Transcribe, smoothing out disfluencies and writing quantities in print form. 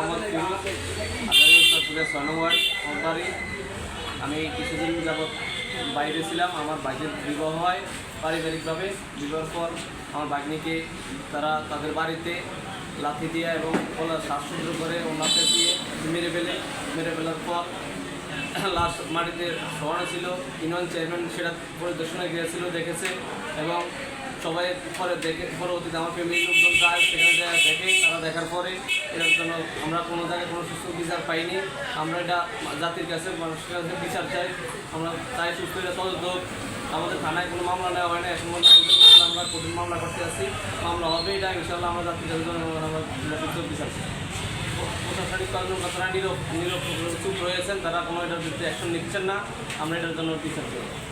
মোহাম্মদ ইউনুস, আগামী উত্তরপ্রদেশ 6 নম্বর বাড়ি। আমি কিছুদিন যাবৎ বাইরে ছিলাম। আমার ভাগ্নির বিবাহ হয় পারিবারিকভাবে। বিবাহের পর আমার ভাগ্নিকে তারা তাদের বাড়িতে লাথি দিয়ে এবং শ্বাসরুদ্ধ করে ওনাকে দিয়ে মেরে ফেলার পর লাশ মাটিতে শোয়ানো ছিল। ইউনিয়ন চেয়ারম্যান সেটা পরিদর্শনে গিয়েছিল, দেখেছে এবং সবাই পরবর্তীতে আমার ফ্যামিলির লোকজন যায়, সেখানে যায় দেখে। তারা দেখার পরে এটার জন্য আমরা কোনো জায়গায় কোনো সুস্থ বিচার পাইনি। আমরা এটা জাতির কাছে, মানুষের কাছে বিচার চাই। আমরা চাই সুস্থ এটা তদন্ত। আমাদের থানায় কোনো মামলা নেওয়া হয় না এখন পর্যন্ত। আমরা কঠিন মামলা করতে আসছি, মামলা হবে এটা ইনশাল্লাহ। আমরা জাতির কাছে আমরা সুস্থ বিচার চাই। প্রশাসনিক কর্মকর্তারা নীরব চুপ রয়েছেন, তারা কোনো এটার বিরুদ্ধে অ্যাকশন নিচ্ছেন না। আমরা এটার জন্য বিচার চাই।